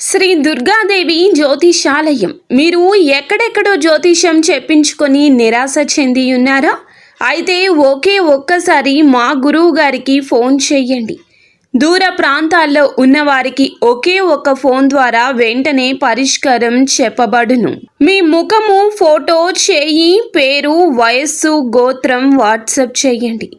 శ్రీ దుర్గాదేవి జ్యోతిషాలయం. మీరు ఎక్కడెక్కడో జ్యోతిషం చెప్పించుకొని నిరాశ చెంది ఉన్నారా? అయితే ఒక్కసారి మా గురువు గారికి ఫోన్ చేయండి. దూర ప్రాంతాల్లో ఉన్నవారికి ఒక్క ఫోన్ ద్వారా వెంటనే పరిష్కారం చెప్పబడును. మీ ముఖము, ఫోటో, చేయి, పేరు, వయస్సు, గోత్రం వాట్సాప్ చేయండి.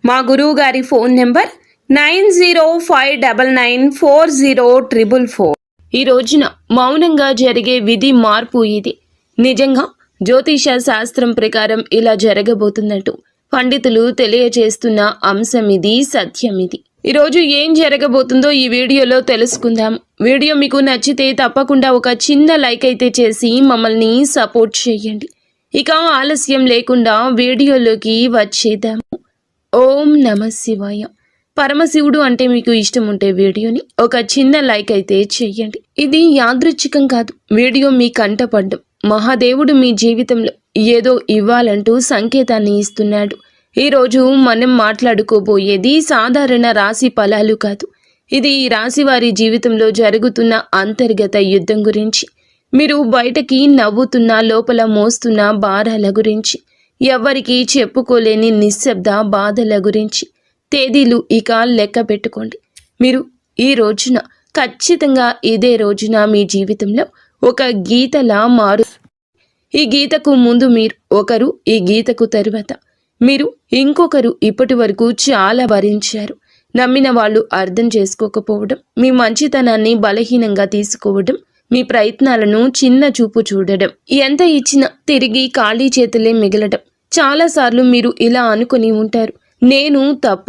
మా గురువు గారి ఫోన్ నెంబర్ 9059940444. ఈ రోజున మౌనంగా జరిగే విధి మార్పు ఇది. నిజంగా జ్యోతిష శాస్త్రం ప్రకారం ఇలా జరగబోతున్నట్టు పండితులు తెలియజేస్తున్న అంశం ఇది, సత్యం ఇది. ఈరోజు ఏం జరగబోతుందో ఈ వీడియోలో తెలుసుకుందాం. వీడియో మీకు నచ్చితే తప్పకుండా ఒక చిన్న లైక్ అయితే చేసి మమ్మల్ని సపోర్ట్ చేయండి. ఇక ఆలస్యం లేకుండా వీడియోలోకి వచ్చేద్దాము. ఓం నమః శివాయ. పరమశివుడు అంటే మీకు ఇష్టం ఉంటే వీడియోని ఒక చిన్న లైక్ అయితే చెయ్యండి. ఇది యాదృచ్ఛికం కాదు. వీడియో మీ కంటపడ్డం మహాదేవుడు మీ జీవితంలో ఏదో ఇవ్వాలంటూ సంకేతాన్ని ఇస్తున్నాడు. ఈరోజు మనం మాట్లాడుకోబోయేది సాధారణ రాశి ఫలాలు కాదు. ఇది ఈ రాశి వారి జీవితంలో జరుగుతున్న అంతర్గత యుద్ధం గురించి, మీరు బయటకి నవ్వుతున్న లోపల మోస్తున్న భారాల గురించి, ఎవ్వరికీ చెప్పుకోలేని నిశ్శబ్ద బాధల గురించి. తేదీలు ఇక లెక్క పెట్టుకోండి. మీరు ఈ రోజున ఖచ్చితంగా ఇదే రోజున మీ జీవితంలో ఒక గీతలా మారు. ఈ గీతకు ముందు మీరు ఒకరు, ఈ గీతకు తరువాత మీరు ఇంకొకరు. ఇప్పటి వరకు చాలా భరించారు. నమ్మిన వాళ్ళు అర్థం చేసుకోకపోవడం, మీ మంచితనాన్ని బలహీనంగా తీసుకోవడం, మీ ప్రయత్నాలను చిన్న చూపు చూడడం, ఎంత ఇచ్చినా తిరిగి ఖాళీ చేతులే మిగలడం. చాలాసార్లు మీరు ఇలా అనుకుని ఉంటారు, నేను తప్ప,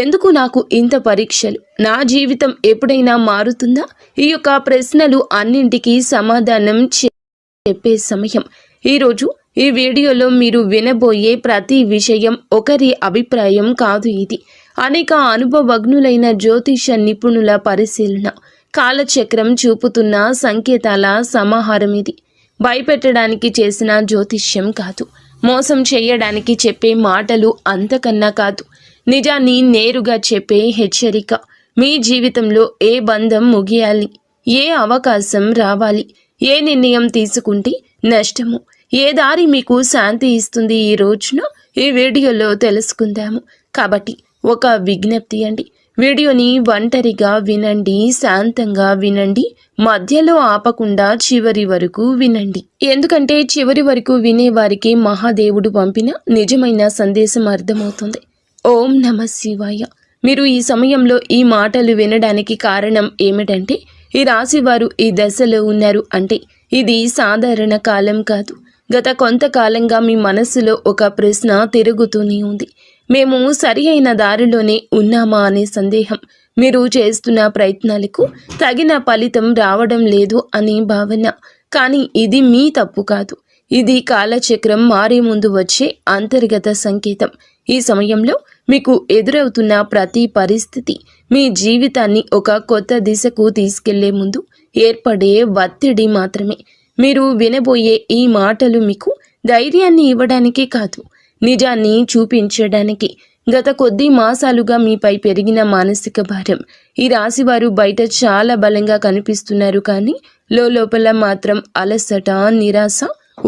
ఎందుకు నాకు ఇంత పరీక్షలు, నా జీవితం ఎప్పుడైనా మారుతుందా? ఈ యొక్క ప్రశ్నలు అన్నింటికీ సమాధానం చెప్పే సమయం ఈరోజు. ఈ వీడియోలో మీరు వినబోయే ప్రతి విషయం ఒకరి అభిప్రాయం కాదు. ఇది అనేక అనుభవజ్ఞులైన జ్యోతిష నిపుణుల పరిశీలన, కాలచక్రం చూపుతున్న సంకేతాల సమాహారం. ఇది భయపెట్టడానికి చేసిన జ్యోతిష్యం కాదు, మోసం చేయడానికి చెప్పే మాటలు అంతకన్నా కాదు, నిజాన్ని నేరుగా చెప్పే హెచ్చరిక. మీ జీవితంలో ఏ బంధం ముగియాలి, ఏ అవకాశం రావాలి, ఏ నిర్ణయం తీసుకుంటే నష్టము, ఏ దారి మీకు శాంతి ఇస్తుంది, ఈ రోజున ఈ వీడియోలో తెలుసుకుందాము. కాబట్టి ఒక విజ్ఞప్తి అండి, వీడియోని ఒంటరిగా వినండి, శాంతంగా వినండి, మధ్యలో ఆపకుండా చివరి వరకు వినండి. ఎందుకంటే చివరి వరకు వినే వారికి మహాదేవుడు పంపిన నిజమైన సందేశం అర్థమవుతుంది. ఓం నమః శివాయ. మీరు ఈ సమయంలో ఈ మాటలు వినడానికి కారణం ఏమిటంటే, ఈ రాశివారు ఈ దశలో ఉన్నారు అంటే ఇది సాధారణ కాలం కాదు. గత కొంతకాలంగా మీ మనస్సులో ఒక ప్రశ్న తిరుగుతూనే ఉంది. మేము సరి అయిన దారిలోనే ఉన్నామా అనే సందేహం, మీరు చేస్తున్న ప్రయత్నాలకు తగిన ఫలితం రావడం లేదు అనే భావన. కానీ ఇది మీ తప్పు కాదు, ఇది కాలచక్రం మారే ముందు వచ్చే అంతర్గత సంకేతం. ఈ సమయంలో మీకు ఎదురవుతున్న ప్రతి పరిస్థితి మీ జీవితాన్ని ఒక కొత్త దిశకు తీసుకెళ్లే ముందు ఏర్పడే ఒత్తిడి మాత్రమే. మీరు వినబోయే ఈ మాటలు మీకు ధైర్యాన్ని ఇవ్వడానికి కాదు, నిజాన్ని చూపించడానికి. గత కొద్ది మాసాలుగా మీపై పెరిగిన మానసిక భారం. ఈ రాశివారు బయట చాలా బలంగా కనిపిస్తున్నారు, కానీ లోపల మాత్రం అలసట, నిరాశ,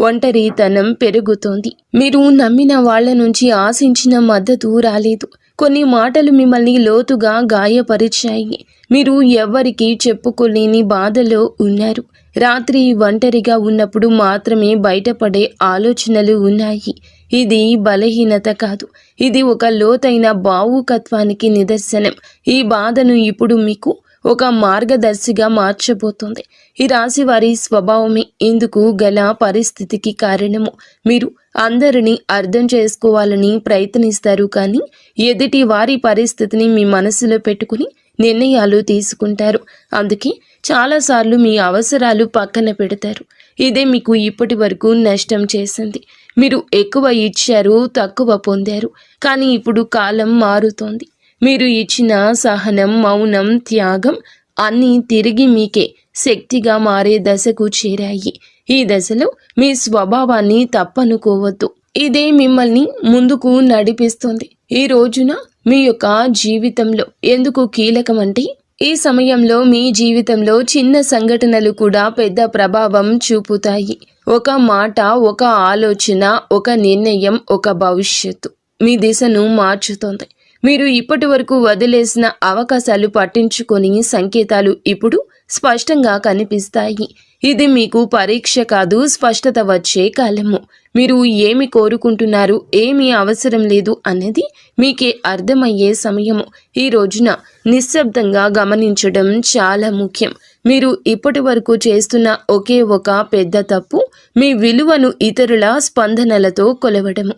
ఒంటరితనం పెరుగుతోంది. మీరు నమ్మిన వాళ్ల నుంచి ఆశించిన మద్దతు రాలేదు. కొన్ని మాటలు మిమ్మల్ని లోతుగా గాయపరిచాయి. మీరు ఎవ్వరికీ చెప్పుకోలేని బాధలో ఉన్నారు. రాత్రి ఒంటరిగా ఉన్నప్పుడు మాత్రమే బయటపడే ఆలోచనలు ఉన్నాయి. ఇది బలహీనత కాదు, ఇది ఒక లోతైన భావుకత్వానికి నిదర్శనం. ఈ బాధను ఇప్పుడు మీకు ఒక మార్గదర్శిగా మార్చబోతోంది. ఈ రాశి వారి స్వభావమే ఇందుకు గల పరిస్థితికి కారణము. మీరు అందరినీ అర్థం చేసుకోవాలని ప్రయత్నిస్తారు, కానీ ఎదుటి వారి పరిస్థితిని మీ మనసులో పెట్టుకుని నిర్ణయాలు తీసుకుంటారు. అందుకే చాలాసార్లు మీ అవసరాలు పక్కన పెడతారు. ఇదే మీకు ఇప్పటి వరకు నష్టం చేసింది. మీరు ఎక్కువ ఇచ్చారు, తక్కువ పొందారు. కానీ ఇప్పుడు కాలం మారుతోంది. మీరు ఇచ్చిన సహనం, మౌనం, త్యాగం అన్నీ తిరిగి మీకే శక్తిగా మారే దశకు చేరాయి. ఈ దశలో మీ స్వభావాన్ని తప్పనుకోవద్దు. ఇదే మిమ్మల్ని ముందుకు నడిపిస్తుంది. ఈ రోజున మీ యొక్క జీవితంలో ఎందుకు కీలకమంటే, ఈ సమయంలో మీ జీవితంలో చిన్న సంఘటనలు కూడా పెద్ద ప్రభావం చూపుతాయి. ఒక మాట, ఒక ఆలోచన, ఒక నిర్ణయం, ఒక భవిష్యత్తు మీ దిశను మార్చుతోంది. మీరు ఇప్పటి వరకు వదిలేసిన అవకాశాలు పట్టించుకొని సంకేతాలు ఇప్పుడు స్పష్టంగా కనిపిస్తాయి. ఇది మీకు పరీక్ష కాదు, స్పష్టత వచ్చే కాలము. మీరు ఏమి కోరుకుంటున్నారు, ఏమీ అవసరం లేదు అనేది మీకే అర్థమయ్యే సమయము. ఈ రోజున నిశ్శబ్దంగా గమనించడం చాలా ముఖ్యం. మీరు ఇప్పటి వరకు చేస్తున్న ఒకే ఒక పెద్ద తప్పు మీ విలువను ఇతరుల స్పందనలతో కొలవడము.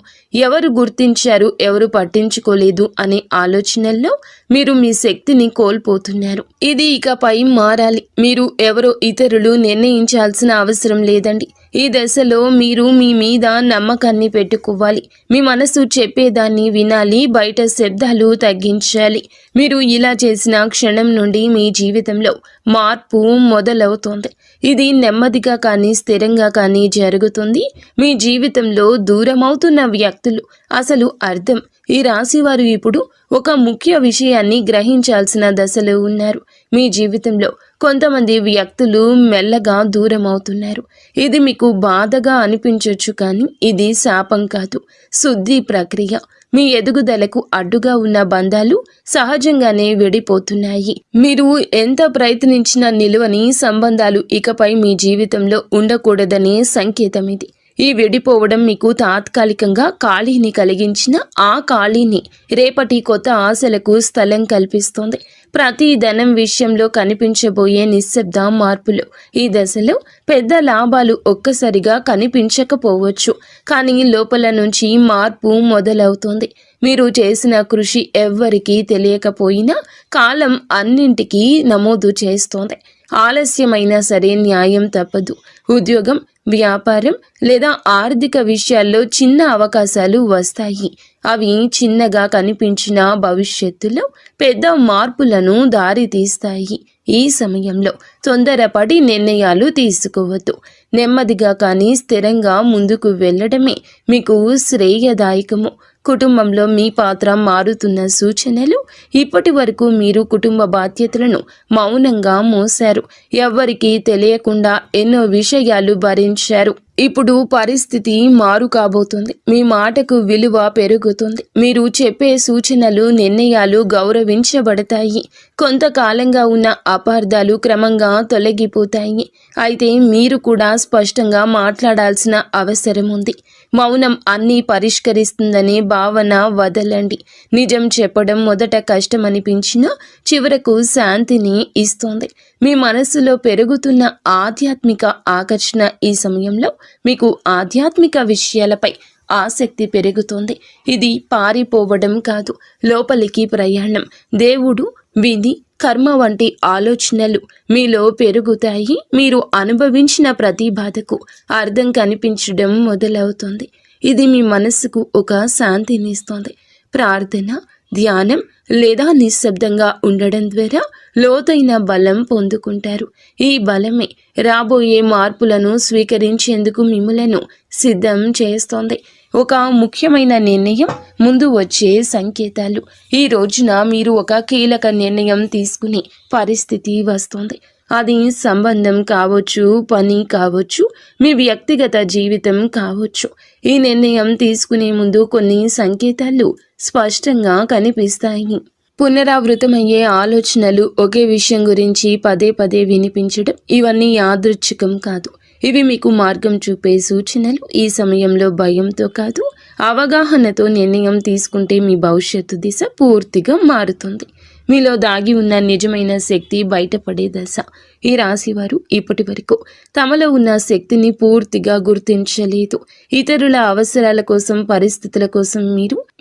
ఎవరు గుర్తించారు, ఎవరు పట్టించుకోలేదు అనే ఆలోచనల్లో మీరు మీ శక్తిని కోల్పోతున్నారు. ఇది ఇకపై మారాలి. మీరు ఎవరో ఇతరులు నిర్ణయించాల్సిన అవసరం లేదండి. ఈ దశలో మీరు మీ మీద నమ్మకాన్ని పెట్టుకోవాలి. మీ మనసు చెప్పేదాన్ని వినాలి, బయట శబ్దాలు తగ్గించాలి. మీరు ఇలా చేసిన క్షణం నుండి మీ జీవితంలో మార్పు మొదలవుతోంది. ఇది నెమ్మదిగా కానీ స్థిరంగా కానీ జరుగుతుంది. మీ జీవితంలో దూరమవుతున్న వ్యక్తులు అసలు అర్థం. ఈ రాశివారు ఇప్పుడు ఒక ముఖ్య విషయాన్ని గ్రహించాల్సిన దశలో ఉన్నారు. మీ జీవితంలో కొంతమంది వ్యక్తులు మెల్లగా దూరం అవుతున్నారు. ఇది మీకు బాధగా అనిపించవచ్చు, కానీ ఇది శాపం కాదు, శుద్ధి ప్రక్రియ. మీ ఎదుగుదలకు అడ్డుగా ఉన్న బంధాలు సహజంగానే విడిపోతున్నాయి. మీరు ఎంత ప్రయత్నించినా నిలువని సంబంధాలు ఇకపై మీ జీవితంలో ఉండకూడదనే సంకేతం ఇది. ఈ విడిపోవడం మీకు తాత్కాలికంగా ఖాళీని కలిగించిన ఆ ఖాళీని రేపటి కొత్త ఆశలకు స్థలం కల్పిస్తోంది. ప్రతి ధనం విషయంలో కనిపించబోయే నిశ్శబ్ద మార్పులు. ఈ దశలో పెద్ద లాభాలు ఒక్కసారిగా కనిపించకపోవచ్చు, కానీ లోపల నుంచి మార్పు మొదలవుతోంది. మీరు చేసిన కృషి ఎవ్వరికీ తెలియకపోయినా కాలం అన్నింటికీ నమోదు చేస్తోంది. ఆలస్యమైనా సరే న్యాయం తప్పదు. ఉద్యోగం, వ్యాపారం లేదా ఆర్థిక విషయాల్లో చిన్న అవకాశాలు వస్తాయి. అవి చిన్నగా కనిపించిన భవిష్యత్తులో పెద్ద మార్పులను దారితీస్తాయి. ఈ సమయంలో తొందరపడి నిర్ణయాలు తీసుకోవద్దు. నెమ్మదిగా కానీ స్థిరంగా ముందుకు వెళ్ళడమే మీకు శ్రేయదాయకము. కుటుంబంలో మీ పాత్ర మారుతున్న సూచనలు. ఇప్పటి వరకు మీరు కుటుంబ బాధ్యతలను మౌనంగా మోశారు. ఎవ్వరికీ తెలియకుండా ఎన్నో విషయాలు భరించారు. ఇప్పుడు పరిస్థితి మారు కాబోతుంది. మీ మాటకు విలువ పెరుగుతుంది. మీరు చెప్పే సూచనలు, నిర్ణయాలు గౌరవించబడతాయి. కొంతకాలంగా ఉన్న అపార్థాలు క్రమంగా తొలగిపోతాయి. అయితే మీరు కూడా స్పష్టంగా మాట్లాడాల్సిన అవసరం ఉంది. మౌనం అన్నీ పరిష్కరిస్తుందనే భావన వదలండి. నిజం చెప్పడం మొదట కష్టమనిపించినా చివరకు శాంతిని ఇస్తుంది. మీ మనస్సులో పెరుగుతున్న ఆధ్యాత్మిక ఆకర్షణ. ఈ సమయంలో మీకు ఆధ్యాత్మిక విషయాలపై ఆసక్తి పెరుగుతుంది. ఇది పారిపోవడం కాదు, లోపలికి ప్రయాణం. దేవుడు, విధి, కర్మ వంటి ఆలోచనలు మీలో పెరుగుతాయి. మీరు అనుభవించిన ప్రతి బాధకు అర్థం కనిపించడం మొదలవుతుంది. ఇది మీ మనస్సుకు ఒక శాంతినిస్తుంది. ప్రార్థన, ధ్యానం లేదా నిశ్శబ్దంగా ఉండడం ద్వారా లోతైన బలం పొందుకుంటారు. ఈ బలమే రాబోయే మార్పులను స్వీకరించేందుకు మిమ్మలను సిద్ధం చేస్తోంది. ఒక ముఖ్యమైన నిర్ణయం, ముందు వచ్చే సంకేతాలు. ఈ రోజున మీరు ఒక కీలక నిర్ణయం తీసుకునే పరిస్థితి వస్తుంది. అది సంబంధం కావచ్చు, పని కావచ్చు, మీ వ్యక్తిగత జీవితం కావచ్చు. ఈ నిర్ణయం తీసుకునే ముందు కొన్ని సంకేతాలు స్పష్టంగా కనిపిస్తాయి. పునరావృతమయ్యే ఆలోచనలు, ఒకే విషయం గురించి పదే పదే వినిపించడం, ఇవన్నీ యాదృచ్ఛికం కాదు. ఇవి మీకు మార్గం చూపే సూచనలు. ఈ సమయంలో భయంతో కాదు, అవగాహనతో నిర్ణయం తీసుకుంటే మీ భవిష్యత్తు దిశ పూర్తిగా మారుతుంది. మీలో దాగి ఉన్న నిజమైన శక్తి బయటపడే దశ. ఈ రాశివారు ఇప్పటి వరకు తమలో ఉన్న శక్తిని పూర్తిగా గుర్తించలేదు. ఇతరుల అవసరాల కోసం, పరిస్థితుల కోసం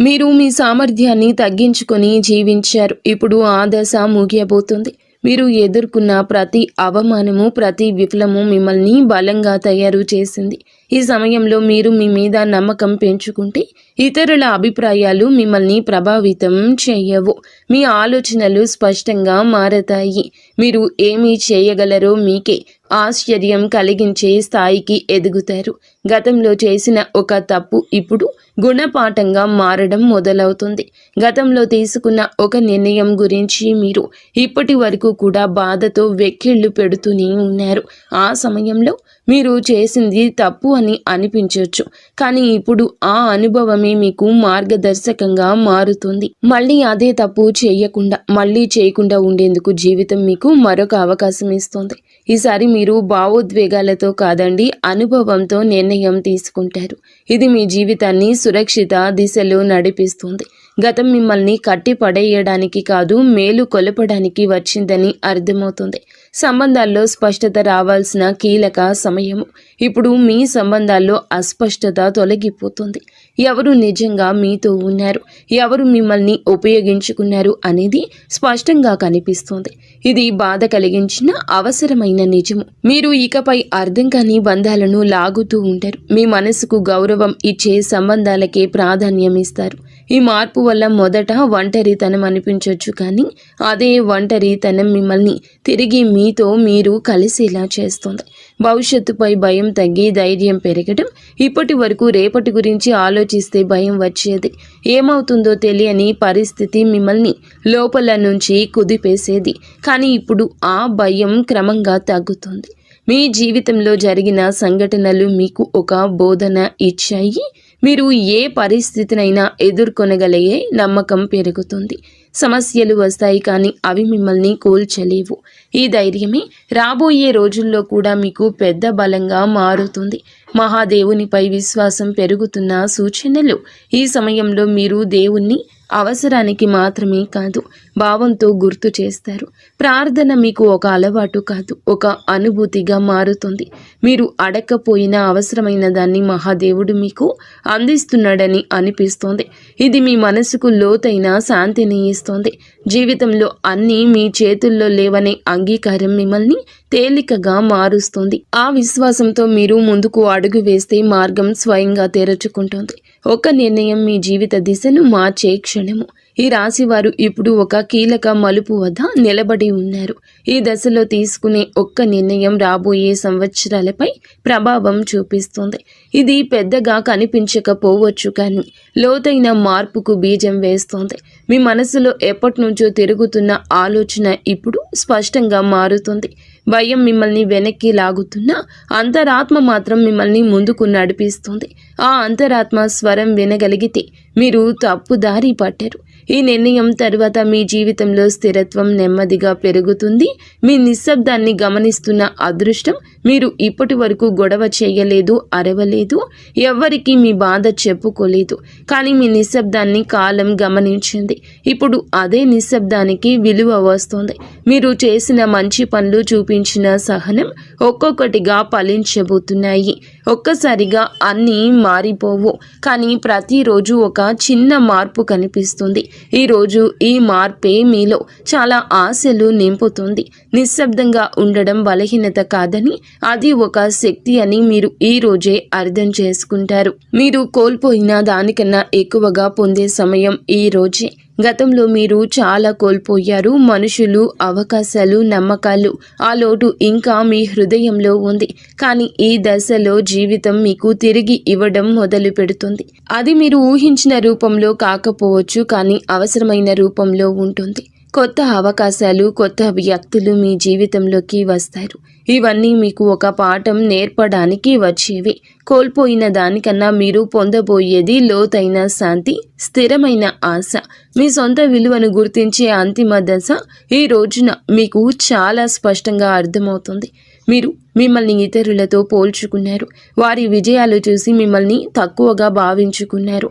మీరు మీ సామర్థ్యాన్ని తగ్గించుకొని జీవించారు. ఇప్పుడు ఆ దశ ముగియబోతుంది. మీరు ఎదుర్కొన్న ప్రతి అవమానము, ప్రతి విఫలము మిమ్మల్ని బలంగా తయారు చేసింది. ఈ సమయంలో మీరు మీ మీద నమ్మకం పెంచుకుంటే ఇతరుల అభిప్రాయాలు మిమ్మల్ని ప్రభావితం చేయవు. మీ ఆలోచనలు స్పష్టంగా మారతాయి. మీరు ఏమి చేయగలరో మీకే ఆశ్చర్యం కలిగించే స్థాయికి ఎదుగుతారు. గతంలో చేసిన ఒక తప్పు ఇప్పుడు గుణపాఠంగా మారడం మొదలవుతుంది. గతంలో తీసుకున్న ఒక నిర్ణయం గురించి మీరు ఇప్పటి వరకు కూడా బాధతో వెక్కిళ్ళు పెడుతూనే ఉన్నారు. ఆ సమయంలో మీరు చేసింది తప్పు అని అనిపించవచ్చు, కానీ ఇప్పుడు ఆ అనుభవమే మీకు మార్గదర్శకంగా మారుతుంది. మళ్ళీ అదే తప్పు చేయకుండా ఉండేందుకు జీవితం మీకు మరొక అవకాశం ఇస్తుంది. ఈసారి మీరు భావోద్వేగాలతో కాదండి, అనుభవంతో నిర్ణయం తీసుకుంటారు. ఇది మీ జీవితాన్ని సురక్షిత దిశలో నడిపిస్తుంది. గతం మిమ్మల్ని కట్టి పడేయడానికి కాదు, మేలు కొలపడానికి వచ్చిందని అర్థమవుతుంది. సంబంధాల్లో స్పష్టత రావాల్సిన కీలక సమయము. ఇప్పుడు మీ సంబంధాల్లో అస్పష్టత తొలగిపోతుంది. ఎవరు నిజంగా మీతో ఉన్నారు, ఎవరు మిమ్మల్ని ఉపయోగించుకున్నారు అనేది స్పష్టంగా కనిపిస్తుంది. ఇది బాధ కలిగించిన అవసరమైన నిజము. మీరు ఇకపై అర్థం కాని బంధాలను లాగుతూ ఉంటారు. మీ మనసుకు గౌరవం ఇచ్చే సంబంధాలకే ప్రాధాన్యం ఇస్తారు. ఈ మార్పు వల్ల మొదట ఒంటరితనం అనిపించవచ్చు, కానీ అదే ఒంటరితనం మిమ్మల్ని తిరిగి మీతో మీరు కలిసేలా చేస్తుంది. భవిష్యత్తుపై భయం తగ్గి ధైర్యం పెరగడం. ఇప్పటి వరకు రేపటి గురించి ఆలోచిస్తే భయం వచ్చేది. ఏమవుతుందో తెలియని పరిస్థితి మిమ్మల్ని లోపల నుంచి కుదిపేసేది. కానీ ఇప్పుడు ఆ భయం క్రమంగా తగ్గుతుంది. మీ జీవితంలో జరిగిన సంఘటనలు మీకు ఒక బోధన ఇచ్చాయి. మీరు ఏ పరిస్థితినైనా ఎదుర్కొనగలిగే నమ్మకం పెరుగుతుంది. సమస్యలు వస్తాయి, కానీ అవి మిమ్మల్ని కూల్చలేవు. ఈ ధైర్యమే రాబోయే రోజుల్లో కూడా మీకు పెద్ద బలంగా మారుతుంది. మహాదేవునిపై విశ్వాసం పెరుగుతున్న సూచనలు. ఈ సమయంలో మీరు దేవుణ్ణి అవసరానికి మాత్రమే కాదు, భావంతో గుర్తు చేస్తారు. ప్రార్థన మీకు ఒక అలవాటు కాదు, ఒక అనుభూతిగా మారుతుంది. మీరు అడగకపోయినా అవసరమైన దాన్ని మహాదేవుడు మీకు అందిస్తున్నాడని అనిపిస్తోంది. ఇది మీ మనసుకు లోతైన శాంతిని ఇస్తోంది. జీవితంలో అన్నీ మీ చేతుల్లో లేవనే అంగీకారం మిమ్మల్ని తేలికగా మారుస్తుంది. ఆ విశ్వాసంతో మీరు ముందుకు అడుగు వేస్తే మార్గం స్వయంగా తెరుచుకుంటుంది. ఒక నిర్ణయం మీ జీవిత దిశను మార్చే క్షణము. ఈ రాశి వారు ఇప్పుడు ఒక కీలక మలుపు వద్ద నిలబడి ఉన్నారు. ఈ దశలో తీసుకునే ఒక్క నిర్ణయం రాబోయే సంవత్సరాలపై ప్రభావం చూపిస్తుంది. ఇది పెద్దగా కనిపించకపోవచ్చు, కానీ లోతైన మార్పుకు బీజం వేస్తోంది. మీ మనసులో ఎప్పటి నుంచో తిరుగుతున్న ఆలోచన ఇప్పుడు స్పష్టంగా మారుతుంది. భయం మిమ్మల్ని వెనక్కి లాగుతున్నా అంతరాత్మ మాత్రం మిమ్మల్ని ముందుకు నడిపిస్తుంది. ఆ అంతరాత్మ స్వరం వినగలిగితే మీరు తప్పుదారి పట్టారు. ఈ నిర్ణయం తర్వాత మీ జీవితంలో స్థిరత్వం నెమ్మదిగా పెరుగుతుంది. మీ నిశ్శబ్దాన్ని గమనిస్తున్న అదృష్టం. మీరు ఇప్పటి వరకు గొడవ చేయలేదు, అరవలేదు, ఎవ్వరికీ మీ బాధ చెప్పుకోలేదు, కానీ మీ నిశ్శబ్దాన్ని కాలం గమనించింది. ఇప్పుడు అదే నిశ్శబ్దానికి విలువ వస్తుంది. మీరు చేసిన మంచి పనులు, చూపించిన సహనం ఒక్కొక్కటిగా ఫలించబోతున్నాయి. ఒక్కసారిగా అన్నీ మారిపోవు, కానీ ప్రతిరోజు ఒక చిన్న మార్పు కనిపిస్తుంది. ఈరోజు ఈ మార్పే మీలో చాలా ఆశలు నింపుతుంది. నిశ్శబ్దంగా ఉండడం బలహీనత కాదని, అది ఒక శక్తి అని మీరు ఈ రోజే అర్థం చేసుకుంటారు. మీరు కోల్పోయిన దానికన్నా ఎక్కువగా పొందే సమయం ఈ రోజే. గతంలో మీరు చాలా కోల్పోయారు. మనుషులు, అవకాశాలు, నమ్మకాలు. ఆ లోటు ఇంకా మీ హృదయంలో ఉంది. కానీ ఈ దశలో జీవితం మీకు తిరిగి ఇవ్వడం మొదలు పెడుతుంది. అది మీరు ఊహించిన రూపంలో కాకపోవచ్చు, కానీ అవసరమైన రూపంలో ఉంటుంది. కొత్త అవకాశాలు, కొత్త వ్యక్తులు మీ జీవితంలోకి వస్తారు. ఇవన్నీ మీకు ఒక పాఠం నేర్పడానికి వచ్చేవి. కోల్పోయిన దానికన్నా మీరు పొందబోయేది లోతైన శాంతి, స్థిరమైన ఆశ. మీ సొంత విలువను గుర్తించే అంతిమ దశ ఈ రోజున మీకు చాలా స్పష్టంగా అర్థమవుతుంది. మీరు మిమ్మల్ని ఇతరులతో పోల్చుకున్నారు. వారి విజయాలు చూసి మిమ్మల్ని తక్కువగా భావించుకున్నారు.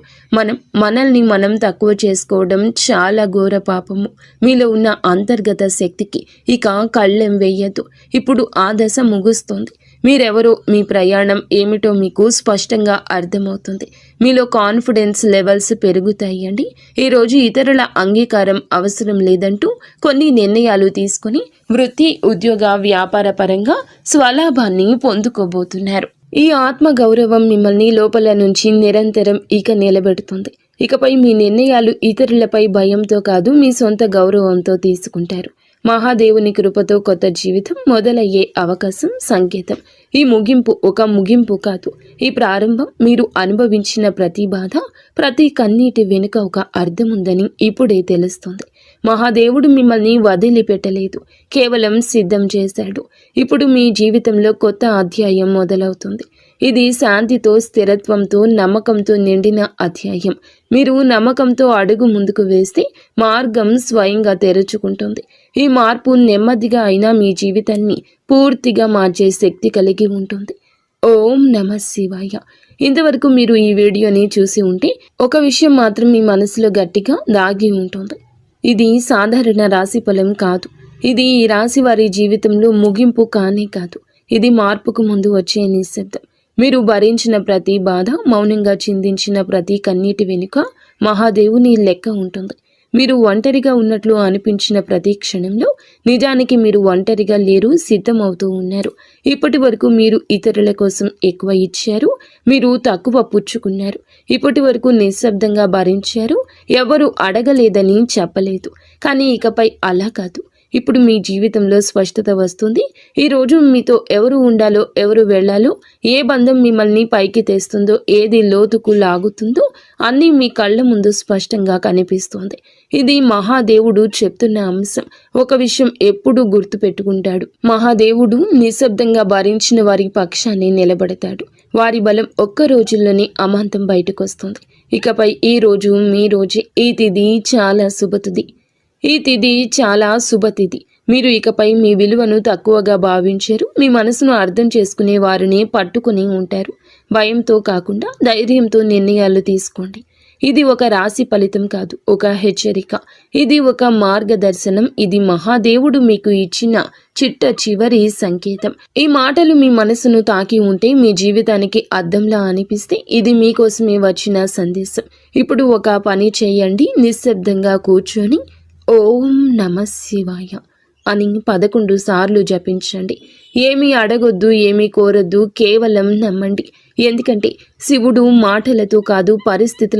మనల్ని మనం తక్కువ చేసుకోవడం చాలా ఘోర పాపము. మీలో ఉన్న అంతర్గత శక్తికి ఇక కళ్ళెం వేయద్దు. ఇప్పుడు ఆ దశ ముగుస్తుంది. మీరెవరో, మీ ప్రయాణం ఏమిటో మీకు స్పష్టంగా అర్థమవుతుంది. మీలో కాన్ఫిడెన్స్ లెవెల్స్ పెరుగుతాయండి. ఈరోజు ఇతరుల అంగీకారం అవసరం లేదంటూ కొన్ని నిర్ణయాలు తీసుకొని వృత్తి, ఉద్యోగ, వ్యాపార పరంగా స్వలాభాన్ని పొందుకోబోతున్నారు. ఈ ఆత్మ గౌరవం మిమ్మల్ని లోపల నుంచి నిరంతరం నిలబెడుతుంది. ఇకపై మీ నిర్ణయాలు ఇతరులపై భయంతో కాదు, మీ సొంత గౌరవంతో తీసుకుంటారు. మహాదేవుని కృపతో కొత్త జీవితం మొదలయ్యే అవకాశం సంకేతం. ఈ ముగింపు ఒక ముగింపు కాదు, ఈ ప్రారంభం. మీరు అనుభవించిన ప్రతి బాధ, ప్రతి కన్నీటి వెనుక ఒక అర్థం ఉందని ఇప్పుడే తెలుస్తుంది. మహాదేవుడు మిమ్మల్ని వదిలిపెట్టలేదు, కేవలం సిద్ధం చేశాడు. ఇప్పుడు మీ జీవితంలో కొత్త అధ్యాయం మొదలవుతుంది. ఇది శాంతితో, స్థిరత్వంతో, నమ్మకంతో నిండిన అధ్యాయం. మీరు నమ్మకంతో అడుగు ముందుకు వేస్తే మార్గం స్వయంగా తెరుచుకుంటుంది. ఈ మార్పు నెమ్మదిగా అయినా మీ జీవితాన్ని పూర్తిగా మార్చే శక్తి కలిగి ఉంటుంది. ఓం నమః శివాయ. ఇంతవరకు మీరు ఈ వీడియోని చూసి ఉంటే ఒక విషయం మాత్రం మీ మనసులో గట్టిగా దాగి ఉంటుంది. ఇది సాధారణ రాశి ఫలం కాదు. ఇది ఈ రాశి వారి జీవితంలో ముగింపు కానే కాదు. ఇది మార్పుకు ముందు వచ్చే నిశ్శబ్దం. మీరు భరించిన ప్రతి బాధ, మౌనంగా చిందించిన ప్రతి కన్నీటి వెనుక మహాదేవుని లెక్క ఉంటుంది. మీరు ఒంటరిగా ఉన్నట్లు అనిపించిన ప్రతి క్షణంలో నిజానికి మీరు ఒంటరిగా లేరు, సిద్ధమవుతూ ఉన్నారు. ఇప్పటి వరకు మీరు ఇతరుల కోసం ఎక్కువ ఇచ్చారు, మీరు తక్కువ పుచ్చుకున్నారు. ఇప్పటి వరకు నిశ్శబ్దంగా భరించారు, ఎవరు అడగలేదని చెప్పలేదు. కానీ ఇకపై అలా కాదు. ఇప్పుడు మీ జీవితంలో స్పష్టత వస్తుంది. ఈరోజు మీతో ఎవరు ఉండాలో, ఎవరు వెళ్ళాలో, ఏ బంధం మిమ్మల్ని పైకి తెస్తుందో, ఏది లోతుకు లాగుతుందో అన్నీ మీ కళ్ళ ముందు స్పష్టంగా కనిపిస్తుంది. ఇది మహాదేవుడు చెప్తున్న అంశం. ఒక విషయం ఎప్పుడూ గుర్తుపెట్టుకుంటాడు. మహాదేవుడు నిశ్శబ్దంగా భరించిన వారి పక్షాన్ని నిలబడతాడు. వారి బలం ఒక్క రోజుల్లోనే అమాంతం బయటకొస్తుంది. ఇకపై ఈ రోజు మీ రోజే. ఈ తిథి చాలా శుభతిథి. ఈ తిథి చాలా శుభతిథి. మీరు ఇకపై మీ విలువను తక్కువగా భావించారు. మీ మనసును అర్థం చేసుకునే వారిని పట్టుకుని ఉంటారు. భయంతో కాకుండా ధైర్యంతో నిర్ణయాలు తీసుకోండి. ఇది ఒక రాశి ఫలితం కాదు, ఒక హెచ్చరిక. ఇది ఒక మార్గదర్శనం. ఇది మహాదేవుడు మీకు ఇచ్చిన చివరి సంకేతం. ఈ మాటలు మీ మనసును తాకి ఉంటే, మీ జీవితానికి అద్దంలా అనిపిస్తే ఇది మీకోసమే వచ్చిన సందేశం. ఇప్పుడు ఒక పని చేయండి. నిశ్శబ్దంగా కూర్చొని ఓం నమః శివాయ అని 11 సార్లు జపించండి. ఏమీ అడగొద్దు, ఏమీ కోరొద్దు, కేవలం నమ్మండి. ఎందుకంటే శివుడు మాటలతో కాదు, పరిస్థితుల